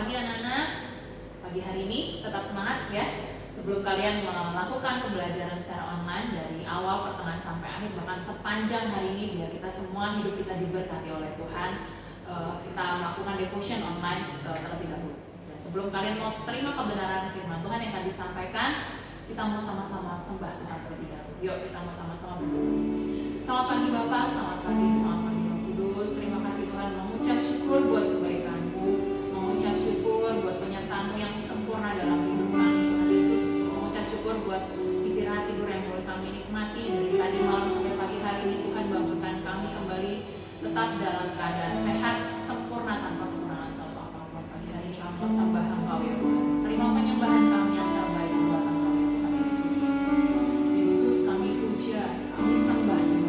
pagi anak-anak. Pagi hari ini tetap semangat ya. Sebelum kalian melakukan pembelajaran secara online dari awal, pertengahan sampai akhir, bahkan sepanjang hari ini, biar kita semua hidup kita diberkati oleh Tuhan, kita melakukan devotion online terlebih dahulu. Dan sebelum kalian mau terima kebenaran firman Tuhan yang akan disampaikan, kita mau sama-sama sembah Tuhan terlebih dahulu. Yuk kita mau sama-sama berdoa. Selamat pagi Bapak, selamat pagi Roh Kudus. Terima kasih Tuhan, mengucap syukur buat kebaikan-Mu, mengucap syukur buat penyertaan-Mu yang sempurna dalam hidup kami Tuhan Yesus. Mengucap syukur buat istirahat tidur yang boleh kami nikmati dari tadi malam sampai pagi hari ini. Tuhan bangunkan kami kembali tetap dalam keadaan sehat, sempurna tanpa kekurangan suatu apapun. Pagi hari ini kami mau sembah Engkau ya Tuhan. Terima penyembahan kami yang terbaik buat Engkau ya Tuhan Yesus. Yesus kami puja, kami sembah.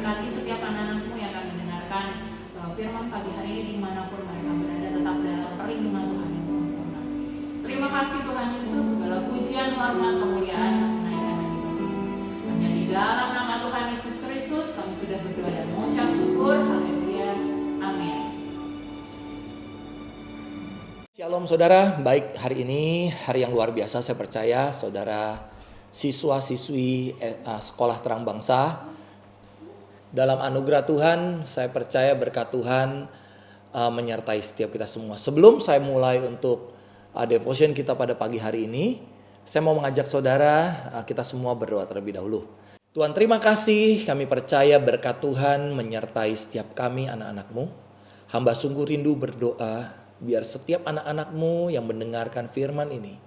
berkati setiap anak-anak-Mu yang akan mendengarkan firman pagi hari ini dimanapun mereka berada, tetap dalam perlindungan Tuhan yang sempurna. Terima kasih Tuhan Yesus, segala pujian, hormat, kemuliaan, kenaikan dan dibagi-Mu. Hanya di dalam nama Tuhan Yesus Kristus kami sudah berdoa dan mengucap syukur. Haleluya. Amin. Shalom saudara, baik hari ini hari yang luar biasa, saya percaya saudara siswa-siswi sekolah terang bangsa dalam anugerah Tuhan, saya percaya berkat Tuhan menyertai setiap kita semua. Sebelum saya mulai untuk devotion kita pada pagi hari ini, saya mau mengajak saudara kita semua berdoa terlebih dahulu. Tuhan, terima kasih, kami percaya berkat Tuhan menyertai setiap kami anak-anak-Mu. Hamba sungguh rindu berdoa biar setiap anak-anak-Mu yang mendengarkan firman ini,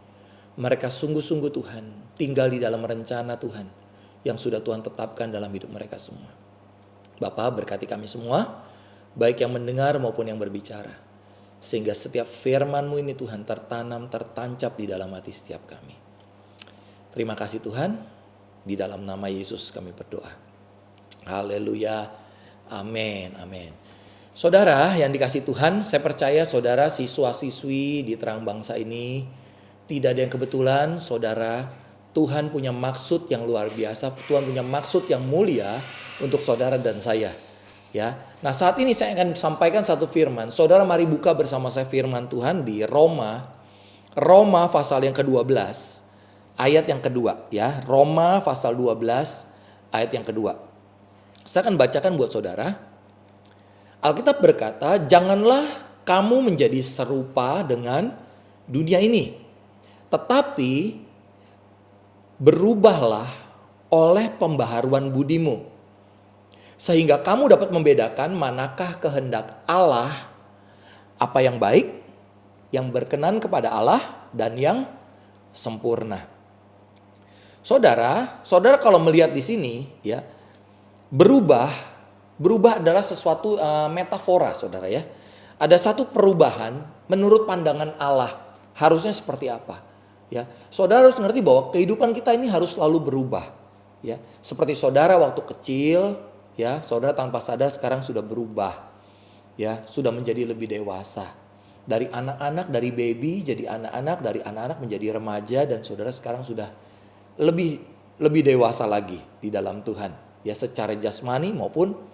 mereka sungguh-sungguh Tuhan tinggal di dalam rencana Tuhan yang sudah Tuhan tetapkan dalam hidup mereka semua. Bapa, berkati kami semua, baik yang mendengar maupun yang berbicara, sehingga setiap firman-Mu ini Tuhan tertanam, tertancap di dalam hati setiap kami. Terima kasih Tuhan, di dalam nama Yesus kami berdoa. Haleluya, amin, amin. Saudara yang dikasih Tuhan, saya percaya saudara siswa-siswi di terang bangsa ini tidak ada yang kebetulan. Saudara, Tuhan punya maksud yang luar biasa, Tuhan punya maksud yang mulia untuk saudara dan saya. Ya. Nah, saat ini saya akan sampaikan satu firman. Saudara, mari buka bersama saya firman Tuhan di Roma pasal yang ke-12, ayat yang kedua, ya. Roma pasal 12 ayat yang kedua. Saya akan bacakan buat saudara. Alkitab berkata, janganlah kamu menjadi serupa dengan dunia ini, tetapi berubahlah oleh pembaharuan budimu, sehingga kamu dapat membedakan manakah kehendak Allah, apa yang baik, yang berkenan kepada Allah, dan yang sempurna. Saudara kalau melihat di sini, ya, berubah adalah sesuatu metafora, saudara ya. Ada satu perubahan menurut pandangan Allah harusnya seperti apa, ya. Saudara harus ngerti bahwa kehidupan kita ini harus selalu berubah, ya. Seperti saudara waktu kecil, ya, saudara tanpa sadar sekarang sudah berubah, ya, sudah menjadi lebih dewasa. Dari anak-anak, dari baby jadi anak-anak, dari anak-anak menjadi remaja, dan saudara sekarang sudah lebih dewasa lagi di dalam Tuhan, ya, secara jasmani maupun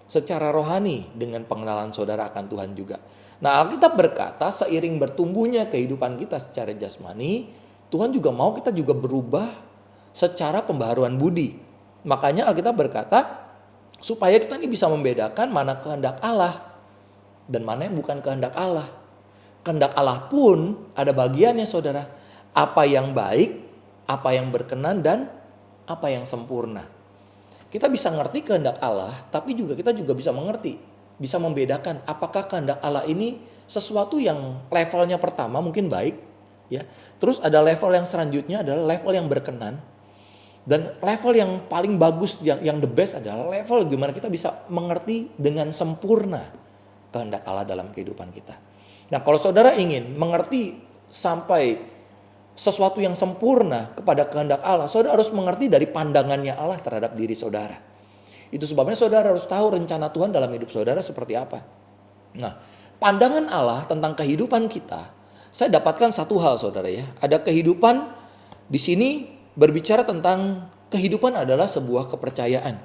secara rohani dengan pengenalan saudara akan Tuhan juga. Nah, Alkitab berkata seiring bertumbuhnya kehidupan kita secara jasmani, Tuhan juga mau kita juga berubah secara pembaharuan budi. Makanya Alkitab berkata supaya kita ini bisa membedakan mana kehendak Allah dan mana yang bukan kehendak Allah. Kehendak Allah pun ada bagiannya, saudara. Apa yang baik, apa yang berkenan, dan apa yang sempurna. Kita bisa ngerti kehendak Allah, tapi kita juga bisa mengerti, bisa membedakan apakah kehendak Allah ini sesuatu yang levelnya pertama mungkin baik, ya. Terus ada level yang selanjutnya adalah level yang berkenan, dan level yang paling bagus, yang the best adalah level gimana kita bisa mengerti dengan sempurna kehendak Allah dalam kehidupan kita. Nah, kalau saudara ingin mengerti sampai sesuatu yang sempurna kepada kehendak Allah, saudara harus mengerti dari pandangannya Allah terhadap diri saudara. Itu sebabnya saudara harus tahu rencana Tuhan dalam hidup saudara seperti apa. Nah, pandangan Allah tentang kehidupan kita, saya dapatkan satu hal, saudara ya. Ada kehidupan di sini berbicara tentang kehidupan adalah sebuah kepercayaan.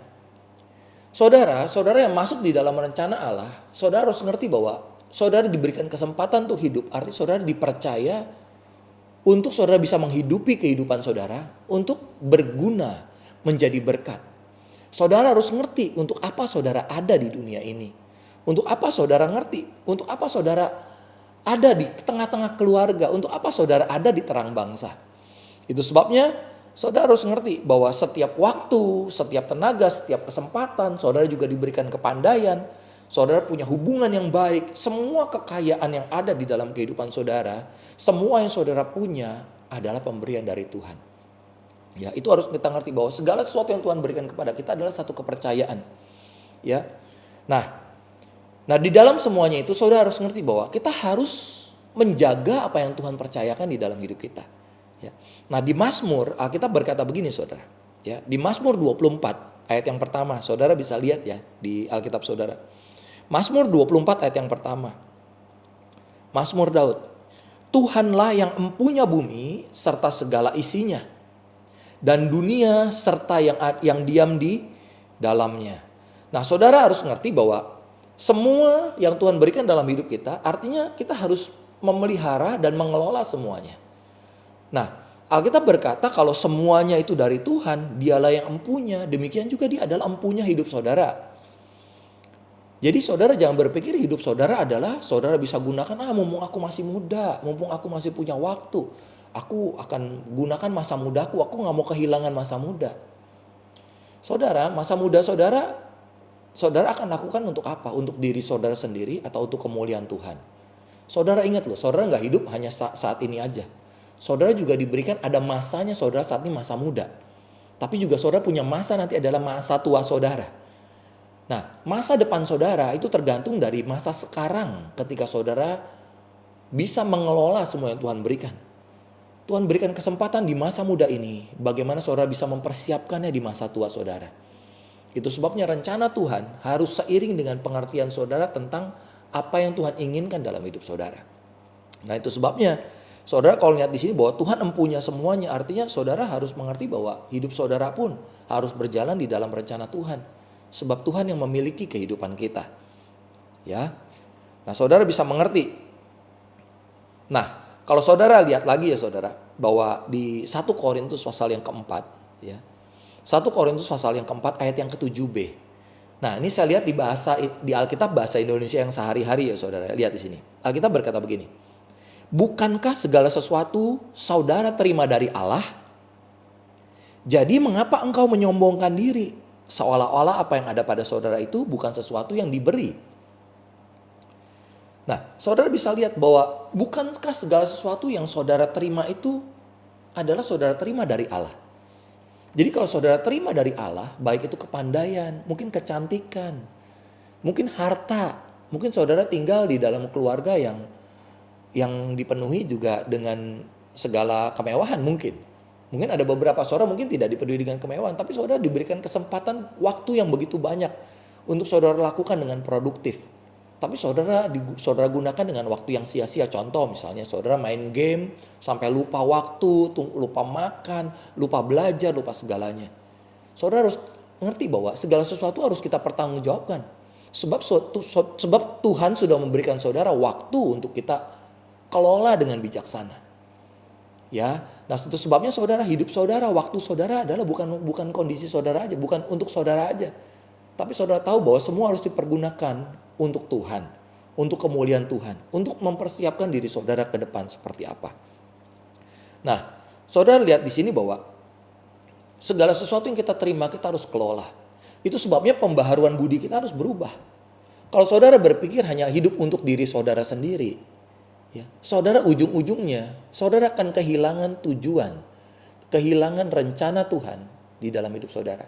Saudara yang masuk di dalam rencana Allah, saudara harus mengerti bahwa saudara diberikan kesempatan untuk hidup. Artinya saudara dipercaya untuk saudara bisa menghidupi kehidupan saudara, untuk berguna, menjadi berkat. Saudara harus ngerti untuk apa saudara ada di dunia ini. Untuk apa saudara ngerti, untuk apa saudara ada di tengah-tengah keluarga, untuk apa saudara ada di terang bangsa. Itu sebabnya saudara harus ngerti bahwa setiap waktu, setiap tenaga, setiap kesempatan, saudara juga diberikan kepandaian. Saudara punya hubungan yang baik, semua kekayaan yang ada di dalam kehidupan saudara, semua yang saudara punya adalah pemberian dari Tuhan. Ya, itu harus kita ngerti bahwa segala sesuatu yang Tuhan berikan kepada kita adalah satu kepercayaan. Ya. Nah, di dalam semuanya itu saudara harus ngerti bahwa kita harus menjaga apa yang Tuhan percayakan di dalam hidup kita. Ya. Nah, di Mazmur, Alkitab berkata begini, saudara. Ya, di Mazmur 24 ayat yang pertama. Saudara bisa lihat ya di Alkitab saudara. Mazmur 24 ayat yang pertama. Mazmur Daud. Tuhanlah yang empunya bumi serta segala isinya, dan dunia serta yang diam di dalamnya. Nah, saudara harus ngerti bahwa semua yang Tuhan berikan dalam hidup kita, artinya kita harus memelihara dan mengelola semuanya. Nah, Alkitab berkata kalau semuanya itu dari Tuhan, dialah yang empunya, demikian juga dia adalah empunya hidup saudara. Jadi saudara jangan berpikir hidup saudara adalah saudara bisa gunakan, mumpung aku masih muda, mumpung aku masih punya waktu, aku akan gunakan masa mudaku, aku gak mau kehilangan masa muda. Saudara, masa muda saudara akan lakukan untuk apa? Untuk diri saudara sendiri atau untuk kemuliaan Tuhan? Saudara ingat loh, saudara gak hidup hanya saat ini aja. Saudara juga diberikan ada masanya saudara saat ini masa muda. Tapi juga saudara punya masa nanti adalah masa tua saudara. Nah, masa depan saudara itu tergantung dari masa sekarang ketika saudara bisa mengelola semua yang Tuhan berikan. Tuhan berikan kesempatan di masa muda ini, bagaimana saudara bisa mempersiapkannya di masa tua saudara. Itu sebabnya rencana Tuhan harus seiring dengan pengertian saudara tentang apa yang Tuhan inginkan dalam hidup saudara. Nah, itu sebabnya saudara kalau lihat di sini bahwa Tuhan empunya semuanya, artinya saudara harus mengerti bahwa hidup saudara pun harus berjalan di dalam rencana Tuhan. Sebab Tuhan yang memiliki kehidupan kita. Ya. Nah, saudara bisa mengerti. Nah, kalau saudara lihat lagi ya saudara, bahwa di 1 Korintus pasal yang keempat, ya. 1 Korintus pasal yang keempat ayat yang ke-7b. Nah, ini saya lihat di Alkitab bahasa Indonesia yang sehari-hari ya saudara. Lihat di sini. Alkitab berkata begini. Bukankah segala sesuatu saudara terima dari Allah? Jadi mengapa engkau menyombongkan diri? Seolah-olah apa yang ada pada saudara itu bukan sesuatu yang diberi. Nah, saudara bisa lihat bahwa bukankah segala sesuatu yang saudara terima itu adalah saudara terima dari Allah. Jadi kalau saudara terima dari Allah, baik itu kepandaian, mungkin kecantikan, mungkin harta, mungkin saudara tinggal di dalam keluarga yang dipenuhi juga dengan segala kemewahan mungkin. Mungkin ada beberapa saudara mungkin tidak dipenuhi dengan kemewahan, tapi saudara diberikan kesempatan waktu yang begitu banyak untuk saudara lakukan dengan produktif. Tapi saudara gunakan dengan waktu yang sia-sia. Contoh misalnya saudara main game sampai lupa waktu, lupa makan, lupa belajar, lupa segalanya. Saudara harus ngerti bahwa segala sesuatu harus kita pertanggungjawabkan. Sebab Tuhan sudah memberikan saudara waktu untuk kita kelola dengan bijaksana. Ya, nah itu sebabnya saudara hidup saudara, waktu saudara adalah bukan kondisi saudara aja, bukan untuk saudara aja. Tapi saudara tahu bahwa semua harus dipergunakan untuk Tuhan, untuk kemuliaan Tuhan, untuk mempersiapkan diri saudara ke depan seperti apa. Nah, saudara lihat di sini bahwa segala sesuatu yang kita terima kita harus kelola. Itu sebabnya pembaharuan budi kita harus berubah. Kalau saudara berpikir hanya hidup untuk diri saudara sendiri, ya, saudara ujung-ujungnya saudara akan kehilangan tujuan, kehilangan rencana Tuhan di dalam hidup saudara.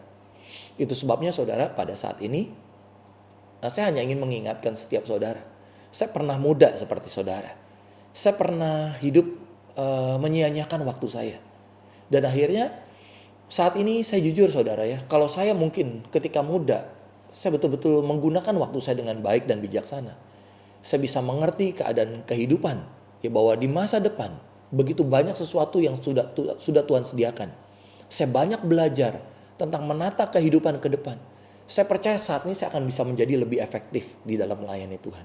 Itu sebabnya saudara pada saat ini saya hanya ingin mengingatkan setiap saudara. Saya pernah muda seperti saudara. Saya pernah hidup menyia-nyiakan waktu saya. Dan akhirnya saat ini saya jujur saudara ya, kalau saya mungkin ketika muda saya betul-betul menggunakan waktu saya dengan baik dan bijaksana, saya bisa mengerti keadaan kehidupan, ya bahwa di masa depan begitu banyak sesuatu yang sudah Tuhan sediakan. Saya banyak belajar tentang menata kehidupan ke depan. Saya percaya saat ini saya akan bisa menjadi lebih efektif di dalam melayani Tuhan.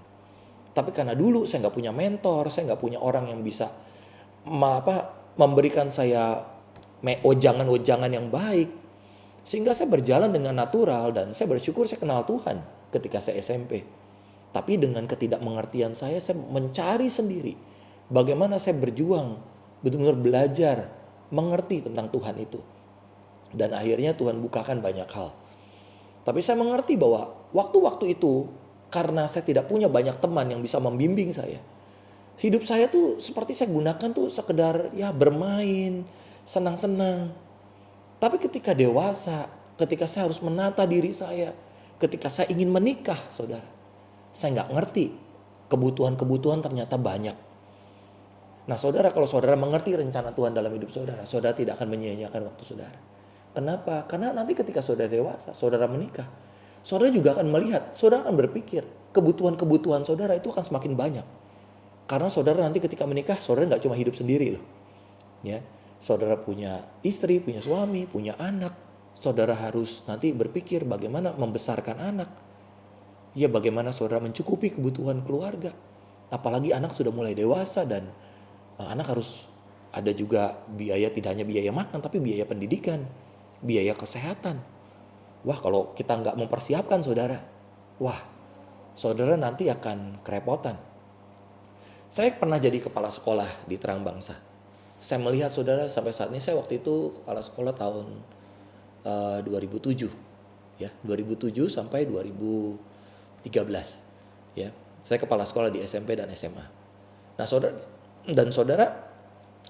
Tapi karena dulu saya nggak punya mentor, saya nggak punya orang yang bisa memberikan saya ojangan-ojangan yang baik, sehingga saya berjalan dengan natural dan saya bersyukur saya kenal Tuhan ketika saya SMP. Tapi dengan ketidakmengertian saya mencari sendiri bagaimana saya berjuang, betul-betul belajar, mengerti tentang Tuhan itu. Dan akhirnya Tuhan bukakan banyak hal. Tapi saya mengerti bahwa waktu-waktu itu karena saya tidak punya banyak teman yang bisa membimbing saya. Hidup saya tuh seperti saya gunakan tuh sekedar ya bermain, senang-senang. Tapi ketika dewasa, ketika saya harus menata diri saya, ketika saya ingin menikah, saudara, saya nggak ngerti kebutuhan-kebutuhan ternyata banyak. Nah saudara, kalau saudara mengerti rencana Tuhan dalam hidup saudara, saudara tidak akan menyia-nyiakan waktu saudara. Kenapa? Karena nanti ketika saudara dewasa, saudara menikah, saudara juga akan melihat, saudara akan berpikir, kebutuhan-kebutuhan saudara itu akan semakin banyak. Karena saudara nanti ketika menikah, saudara nggak cuma hidup sendiri loh. Ya, saudara punya istri, punya suami, punya anak. Saudara harus nanti berpikir bagaimana membesarkan anak. Ya, bagaimana saudara mencukupi kebutuhan keluarga. Apalagi anak sudah mulai dewasa dan anak harus ada juga biaya, tidak hanya biaya makan, tapi biaya pendidikan, biaya kesehatan. Wah, kalau kita nggak mempersiapkan saudara, wah, saudara nanti akan kerepotan. Saya pernah jadi kepala sekolah di Terang Bangsa. Saya melihat saudara sampai saat ini, saya waktu itu kepala sekolah tahun 2007. Ya, 2007 sampai 2013. Ya, saya kepala sekolah di SMP dan SMA. Nah, saudara,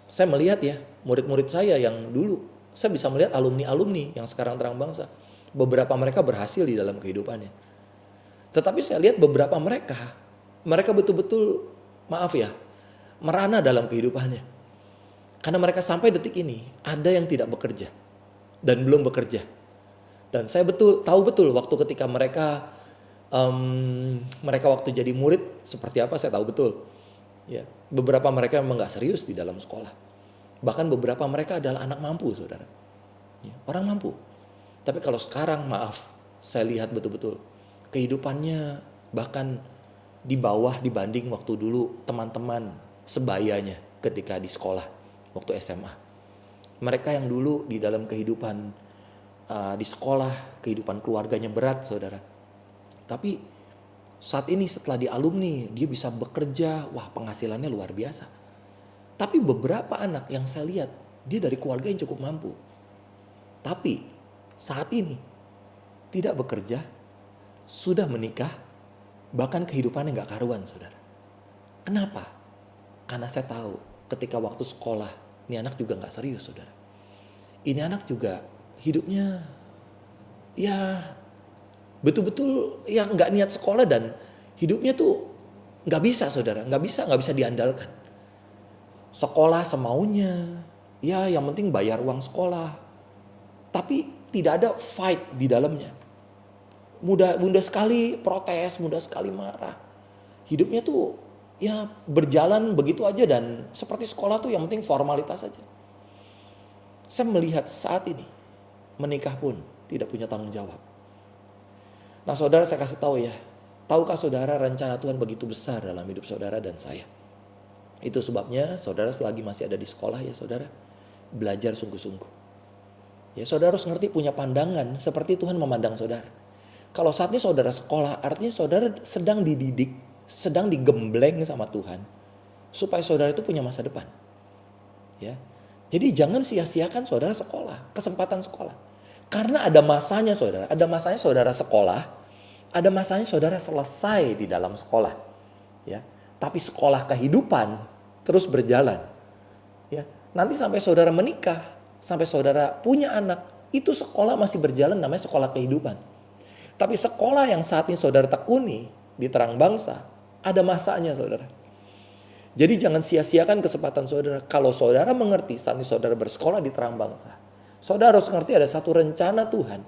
saya melihat ya, murid-murid saya yang dulu, saya bisa melihat alumni-alumni yang sekarang Terang Bangsa. Beberapa mereka berhasil di dalam kehidupannya. Tetapi saya lihat beberapa mereka betul-betul, maaf ya, merana dalam kehidupannya. Karena mereka sampai detik ini, ada yang tidak bekerja dan belum bekerja. Dan saya tahu betul waktu ketika mereka waktu jadi murid seperti apa, saya tahu betul. Ya, beberapa mereka memang nggak serius di dalam sekolah. Bahkan beberapa mereka adalah anak mampu, saudara. Ya, orang mampu. Tapi kalau sekarang, maaf, saya lihat betul-betul kehidupannya bahkan di bawah dibanding waktu dulu teman-teman sebayanya ketika di sekolah, waktu SMA. Mereka yang dulu di dalam kehidupan di sekolah, kehidupan keluarganya berat, saudara. Tapi saat ini setelah di alumni, dia bisa bekerja, wah penghasilannya luar biasa. Tapi beberapa anak yang saya lihat, dia dari keluarga yang cukup mampu. Tapi saat ini tidak bekerja, sudah menikah, bahkan kehidupannya gak karuan, saudara. Kenapa? Karena saya tahu ketika waktu sekolah, ini anak juga gak serius, saudara. Ini anak juga hidupnya ya betul-betul ya gak niat sekolah, dan hidupnya tuh gak bisa, saudara. Gak bisa diandalkan. Sekolah semaunya, ya yang penting bayar uang sekolah. Tapi tidak ada fight di dalamnya. Mudah sekali protes, mudah sekali marah. Hidupnya tuh ya berjalan begitu aja, dan seperti sekolah tuh yang penting formalitas saja. Saya melihat saat ini menikah pun tidak punya tanggung jawab. Nah, saudara, saya kasih tahu ya. Tahukah saudara rencana Tuhan begitu besar dalam hidup saudara dan saya? Itu sebabnya saudara selagi masih ada di sekolah ya saudara, belajar sungguh-sungguh. Ya, saudara harus ngerti, punya pandangan seperti Tuhan memandang saudara. Kalau saat ini saudara sekolah, artinya saudara sedang dididik, sedang digembleng sama Tuhan, supaya saudara itu punya masa depan. Ya, jadi jangan sia-siakan saudara sekolah, kesempatan sekolah. Karena ada masanya saudara, saudara sekolah, ada masanya saudara selesai di dalam sekolah. Ya, tapi sekolah kehidupan terus berjalan. Ya, nanti sampai saudara menikah, sampai saudara punya anak, itu sekolah masih berjalan, namanya sekolah kehidupan. Tapi sekolah yang saat ini saudara tekuni di Terang Bangsa, ada masanya saudara. Jadi jangan sia-siakan kesempatan saudara. Kalau saudara mengerti saat ini saudara bersekolah di Terang Bangsa, saudara harus mengerti ada satu rencana Tuhan,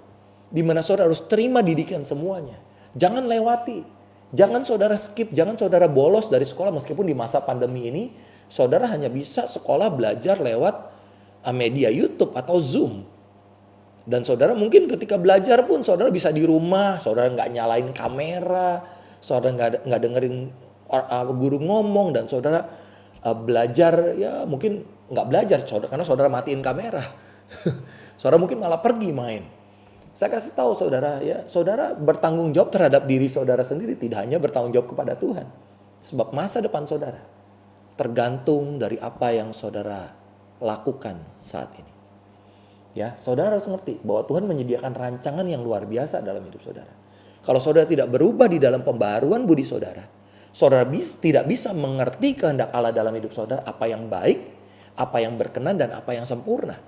di mana saudara harus terima didikan semuanya. Jangan lewati, jangan saudara skip, jangan saudara bolos dari sekolah. Meskipun di masa pandemi ini, saudara hanya bisa sekolah belajar lewat media YouTube atau Zoom. Dan saudara mungkin ketika belajar pun saudara bisa di rumah, saudara nggak nyalain kamera, saudara nggak dengerin guru ngomong, dan saudara belajar ya mungkin nggak belajar karena saudara matiin kamera. Saudara mungkin malah pergi main. Saya kasih tahu saudara ya, saudara bertanggung jawab terhadap diri saudara sendiri, tidak hanya bertanggung jawab kepada Tuhan. Sebab masa depan saudara tergantung dari apa yang saudara lakukan saat ini. Ya, saudara harus ngerti bahwa Tuhan menyediakan rancangan yang luar biasa dalam hidup saudara. Kalau saudara tidak berubah di dalam pembaharuan budi saudara, saudara tidak bisa mengerti kehendak Allah dalam hidup saudara, apa yang baik, apa yang berkenan, dan apa yang sempurna.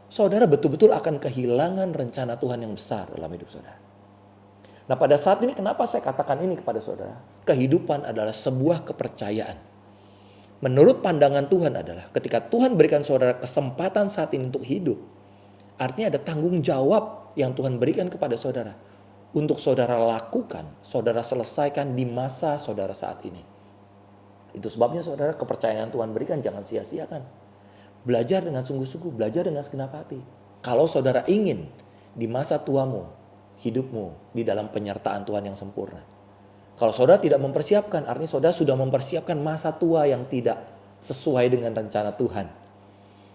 Saudara betul-betul akan kehilangan rencana Tuhan yang besar dalam hidup saudara. Nah, pada saat ini kenapa saya katakan ini kepada saudara? Kehidupan adalah sebuah kepercayaan. Menurut pandangan Tuhan adalah ketika Tuhan berikan saudara kesempatan saat ini untuk hidup, Artinya ada tanggung jawab yang Tuhan berikan kepada saudara. Untuk saudara lakukan, saudara selesaikan di masa saudara saat ini. Itu sebabnya saudara, kepercayaan yang Tuhan berikan jangan sia-siakan. Belajar dengan sungguh-sungguh, belajar dengan segenap hati. Kalau saudara ingin di masa tuamu, hidupmu di dalam penyertaan Tuhan yang sempurna. Kalau saudara tidak mempersiapkan, artinya saudara sudah mempersiapkan masa tua yang tidak sesuai dengan rencana Tuhan.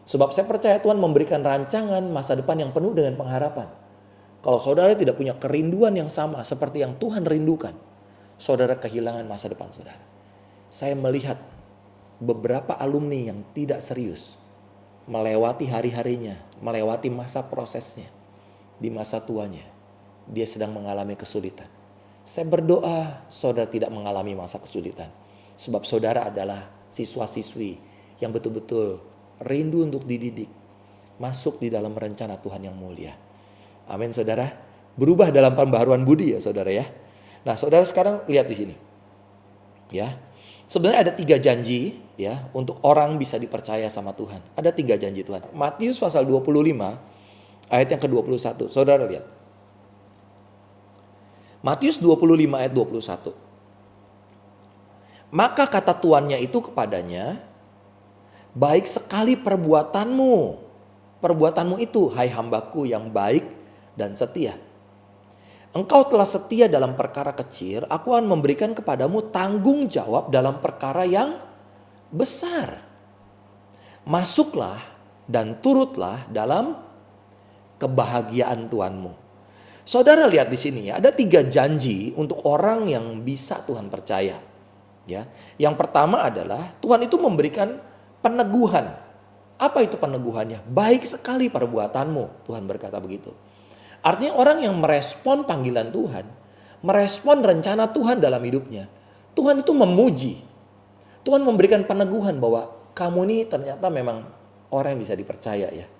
Sebab saya percaya Tuhan memberikan rancangan masa depan yang penuh dengan pengharapan. Kalau saudara tidak punya kerinduan yang sama seperti yang Tuhan rindukan, saudara kehilangan masa depan saudara. Saya melihat beberapa alumni yang tidak serius, melewati hari-harinya, melewati masa prosesnya, di masa tuanya, dia sedang mengalami kesulitan. Saya berdoa saudara tidak mengalami masa kesulitan. Sebab saudara adalah siswa-siswi yang betul-betul rindu untuk dididik. Masuk di dalam rencana Tuhan yang mulia. Amin saudara. Berubah dalam pembaharuan budi ya saudara ya. Nah saudara sekarang lihat di sini. Ya. Sebenarnya ada 3 janji ya untuk orang bisa dipercaya sama Tuhan. Ada 3 janji Tuhan. Matius pasal 25 ayat yang ke-21. Saudara lihat. Matius 25 ayat 21. Maka kata tuannya itu kepadanya, baik sekali perbuatanmu. Perbuatanmu itu, hai hambaku yang baik dan setia. Engkau telah setia dalam perkara kecil, aku akan memberikan kepadamu tanggung jawab dalam perkara yang besar. Masuklah dan turutlah dalam kebahagiaan Tuhanmu. Saudara lihat di sini ya, ada 3 janji untuk orang yang bisa Tuhan percaya. Ya, yang pertama adalah Tuhan itu memberikan peneguhan. Apa itu peneguhannya? Baik sekali perbuatanmu, Tuhan berkata begitu. Artinya orang yang merespon panggilan Tuhan, merespon rencana Tuhan dalam hidupnya, Tuhan itu memuji. Tuhan memberikan peneguhan bahwa kamu ini ternyata memang orang yang bisa dipercaya ya.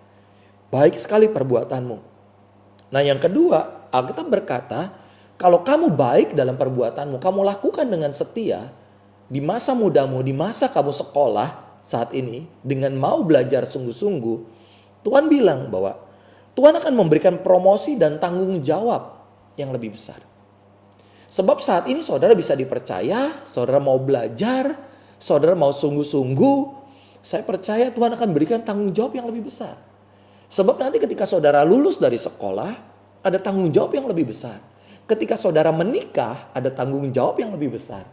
Baik sekali perbuatanmu. Nah yang kedua, Alkitab berkata, kalau kamu baik dalam perbuatanmu, kamu lakukan dengan setia, di masa mudamu, di masa kamu sekolah saat ini, dengan mau belajar sungguh-sungguh, Tuhan bilang bahwa Tuhan akan memberikan promosi dan tanggung jawab yang lebih besar. Sebab saat ini saudara bisa dipercaya, saudara mau belajar, saudara mau sungguh-sungguh, saya percaya Tuhan akan berikan tanggung jawab yang lebih besar. Sebab nanti ketika saudara lulus dari sekolah, ada tanggung jawab yang lebih besar. Ketika saudara menikah, ada tanggung jawab yang lebih besar.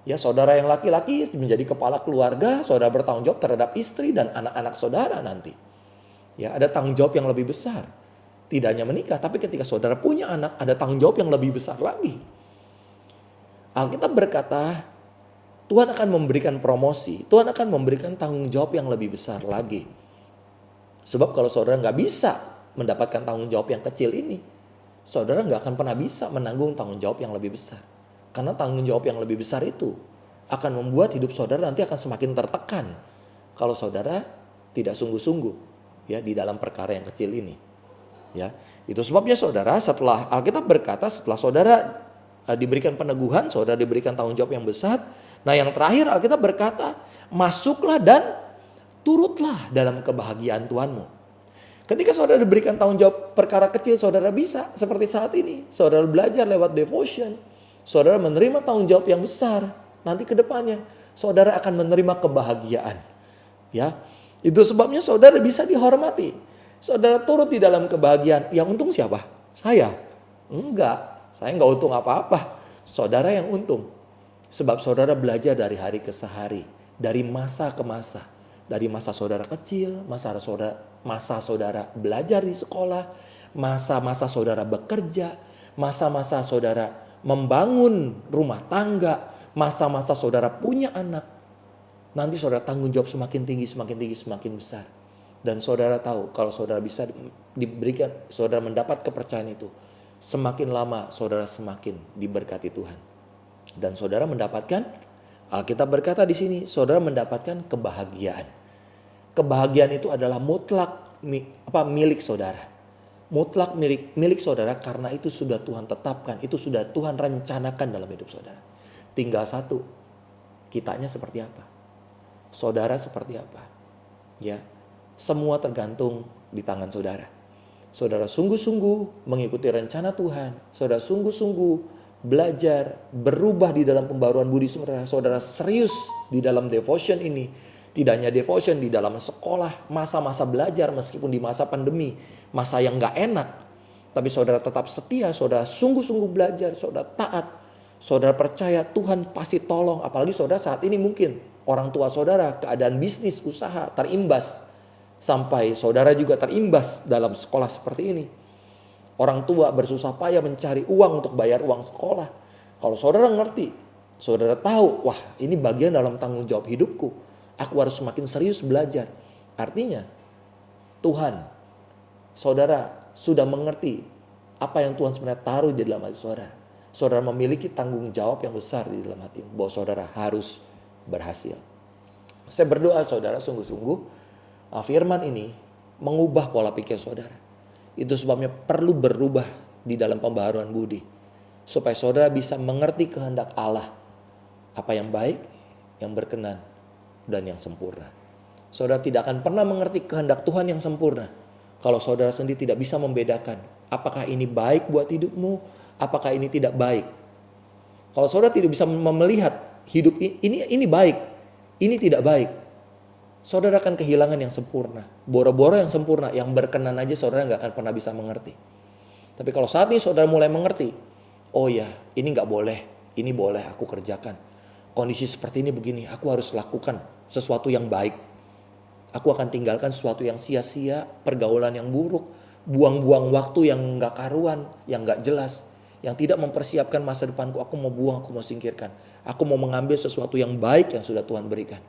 Ya, saudara yang laki-laki menjadi kepala keluarga, saudara bertanggung jawab terhadap istri dan anak-anak saudara nanti. Ya, ada tanggung jawab yang lebih besar. Tidak hanya menikah, tapi ketika saudara punya anak, ada tanggung jawab yang lebih besar lagi. Alkitab berkata, Tuhan akan memberikan promosi, Tuhan akan memberikan tanggung jawab yang lebih besar lagi. Sebab kalau saudara nggak bisa mendapatkan tanggung jawab yang kecil ini, saudara nggak akan pernah bisa menanggung tanggung jawab yang lebih besar. Karena tanggung jawab yang lebih besar itu akan membuat hidup saudara nanti akan semakin tertekan kalau saudara tidak sungguh-sungguh ya di dalam perkara yang kecil ini. Ya, itu sebabnya saudara, setelah Alkitab berkata setelah saudara diberikan peneguhan, saudara diberikan tanggung jawab yang besar. Nah, yang terakhir Alkitab berkata, masuklah dan turutlah dalam kebahagiaan Tuhanmu. Ketika saudara diberikan tanggung jawab perkara kecil, saudara bisa seperti saat ini. Saudara belajar lewat devotion. Saudara menerima tanggung jawab yang besar. Nanti ke depannya, saudara akan menerima kebahagiaan. Ya, itu sebabnya saudara bisa dihormati. Saudara turut di dalam kebahagiaan. Yang untung siapa? Saya? Enggak, saya enggak untung apa-apa. Saudara yang untung. Sebab saudara belajar dari hari ke hari. Dari masa ke masa. Dari masa saudara kecil, masa saudara belajar di sekolah, masa-masa saudara bekerja, masa-masa saudara membangun rumah tangga, masa-masa saudara punya anak. Nanti saudara tanggung jawab semakin tinggi, semakin besar. Dan saudara tahu kalau saudara bisa diberikan, saudara mendapat kepercayaan itu, semakin lama saudara semakin diberkati Tuhan. Dan saudara mendapatkan, Alkitab berkata di sini, saudara mendapatkan kebahagiaan. Kebahagiaan itu adalah mutlak milik saudara. Mutlak milik saudara karena itu sudah Tuhan tetapkan, itu sudah Tuhan rencanakan dalam hidup saudara. Tinggal satu, kitanya seperti apa? Saudara seperti apa? Ya, semua tergantung di tangan saudara. Saudara sungguh-sungguh mengikuti rencana Tuhan. Saudara sungguh-sungguh belajar, berubah di dalam pembaruan budi saudara. Saudara serius di dalam devotion ini. Tidak hanya devotion, di dalam sekolah, masa-masa belajar meskipun di masa pandemi. Masa yang gak enak. Tapi saudara tetap setia, saudara sungguh-sungguh belajar, saudara taat. Saudara percaya Tuhan pasti tolong. Apalagi saudara saat ini mungkin orang tua saudara, keadaan bisnis, usaha terimbas. Sampai saudara juga terimbas dalam sekolah seperti ini. Orang tua bersusah payah mencari uang untuk bayar uang sekolah. Kalau saudara ngerti, saudara tahu, wah ini bagian dalam tanggung jawab hidupku. Aku harus semakin serius belajar. Artinya Tuhan, saudara sudah mengerti apa yang Tuhan sebenarnya taruh di dalam hati saudara. Saudara memiliki tanggung jawab yang besar di dalam hati bahwa saudara harus berhasil. Saya berdoa saudara sungguh-sungguh firman ini mengubah pola pikir saudara. Itu sebabnya perlu berubah di dalam pembaharuan budi. Supaya saudara bisa mengerti kehendak Allah. Apa yang baik, yang berkenan, dan yang sempurna. Saudara tidak akan pernah mengerti kehendak Tuhan yang sempurna. Kalau saudara sendiri tidak bisa membedakan. Apakah ini baik buat hidupmu, apakah ini tidak baik. Kalau saudara tidak bisa melihat hidup ini baik, ini tidak baik. Saudara akan kehilangan yang sempurna. Boro-boro yang sempurna, yang berkenan aja saudara gak akan pernah bisa mengerti. Tapi kalau saat ini saudara mulai mengerti, oh ya ini gak boleh, ini boleh aku kerjakan. Kondisi seperti ini begini, aku harus lakukan sesuatu yang baik. Aku akan tinggalkan sesuatu yang sia-sia, pergaulan yang buruk, buang-buang waktu yang gak karuan, yang gak jelas, yang tidak mempersiapkan masa depanku. Aku mau buang, aku mau singkirkan. Aku mau mengambil sesuatu yang baik yang sudah Tuhan berikan.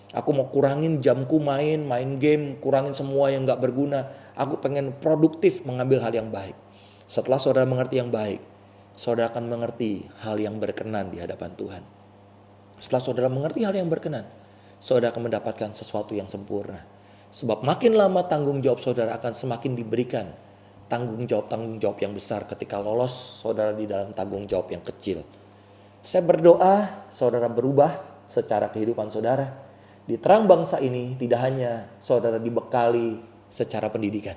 Aku mau kurangin jamku main game, kurangin semua yang gak berguna. Aku pengen produktif mengambil hal yang baik. Setelah saudara mengerti yang baik, saudara akan mengerti hal yang berkenan di hadapan Tuhan. Setelah saudara mengerti hal yang berkenan, saudara akan mendapatkan sesuatu yang sempurna. Sebab makin lama tanggung jawab saudara akan semakin diberikan. Tanggung jawab yang besar ketika lolos saudara di dalam tanggung jawab yang kecil. Saya berdoa saudara berubah secara kehidupan saudara. Di terang bangsa ini tidak hanya saudara dibekali secara pendidikan.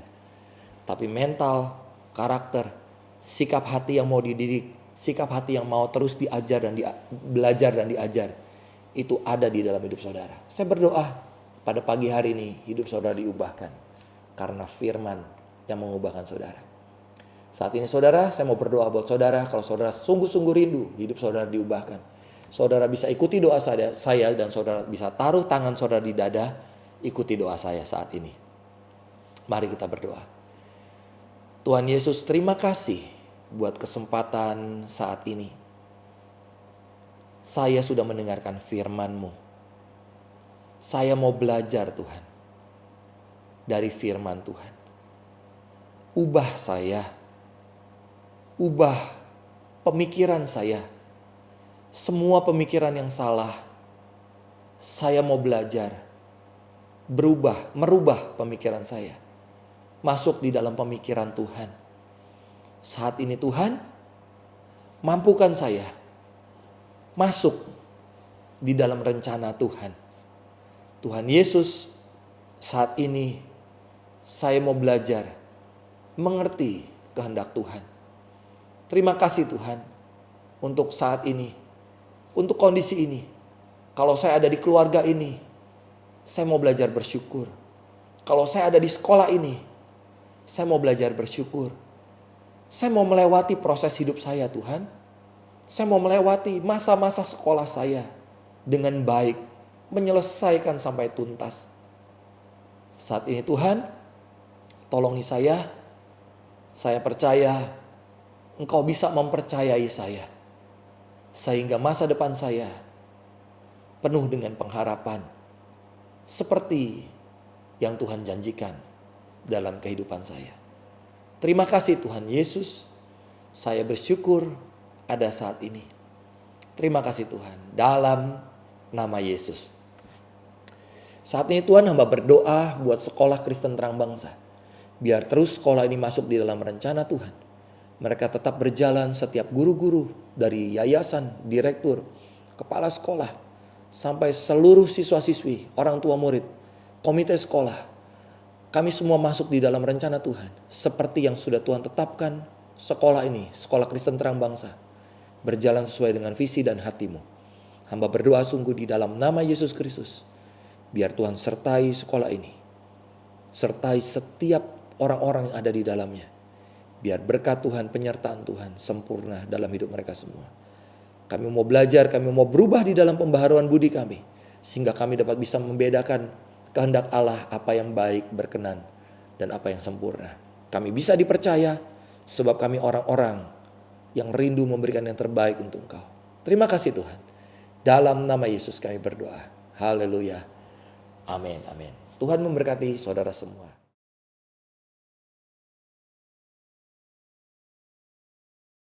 Tapi mental, karakter, sikap hati yang mau dididik, sikap hati yang mau terus diajar dan belajar dan diajar. Itu ada di dalam hidup saudara. Saya berdoa pada pagi hari ini hidup saudara diubahkan. Karena firman yang mengubahkan saudara. Saat ini saudara, saya mau berdoa buat saudara. Kalau saudara sungguh-sungguh rindu hidup saudara diubahkan. Saudara bisa ikuti doa saya dan saudara bisa taruh tangan saudara di dada. Ikuti doa saya saat ini. Mari kita berdoa. Tuhan Yesus, terima kasih buat kesempatan saat ini. Saya sudah mendengarkan firman-Mu. Saya mau belajar Tuhan. Dari firman Tuhan. Ubah saya. Ubah pemikiran saya. Semua pemikiran yang salah, saya mau belajar, merubah pemikiran saya. Masuk di dalam pemikiran Tuhan. Saat ini Tuhan, mampukan saya masuk di dalam rencana Tuhan. Tuhan Yesus, saat ini saya mau belajar, mengerti kehendak Tuhan. Terima kasih Tuhan untuk saat ini. Untuk kondisi ini, kalau saya ada di keluarga ini, saya mau belajar bersyukur. Kalau saya ada di sekolah ini, saya mau belajar bersyukur. Saya mau melewati proses hidup saya Tuhan. Saya mau melewati masa-masa sekolah saya dengan baik, menyelesaikan sampai tuntas. Saat ini Tuhan, tolongi saya percaya Engkau bisa mempercayai saya. Sehingga masa depan saya penuh dengan pengharapan. Seperti yang Tuhan janjikan dalam kehidupan saya. Terima kasih Tuhan Yesus. Saya bersyukur ada saat ini. Terima kasih Tuhan. Dalam nama Yesus. Saat ini Tuhan hamba berdoa buat sekolah Kristen Terang Bangsa. Biar terus sekolah ini masuk di dalam rencana Tuhan. Mereka tetap berjalan setiap guru-guru dari yayasan, direktur, kepala sekolah, sampai seluruh siswa-siswi, orang tua murid, komite sekolah. kami semua masuk di dalam rencana Tuhan. Seperti yang sudah Tuhan tetapkan sekolah ini, Sekolah Kristen Terang Bangsa, berjalan sesuai dengan visi dan hati-Mu. Hamba berdoa sungguh di dalam nama Yesus Kristus. Biar Tuhan sertai sekolah ini. Sertai setiap orang-orang yang ada di dalamnya. Biar berkat Tuhan, penyertaan Tuhan sempurna dalam hidup mereka semua. Kami mau belajar, kami mau berubah di dalam pembaharuan budi kami. Sehingga kami dapat bisa membedakan kehendak Allah apa yang baik, berkenan, dan apa yang sempurna. Kami bisa dipercaya sebab kami orang-orang yang rindu memberikan yang terbaik untuk Engkau. Terima kasih Tuhan. Dalam nama Yesus kami berdoa. Haleluya. Amin, amin. Tuhan memberkati saudara semua.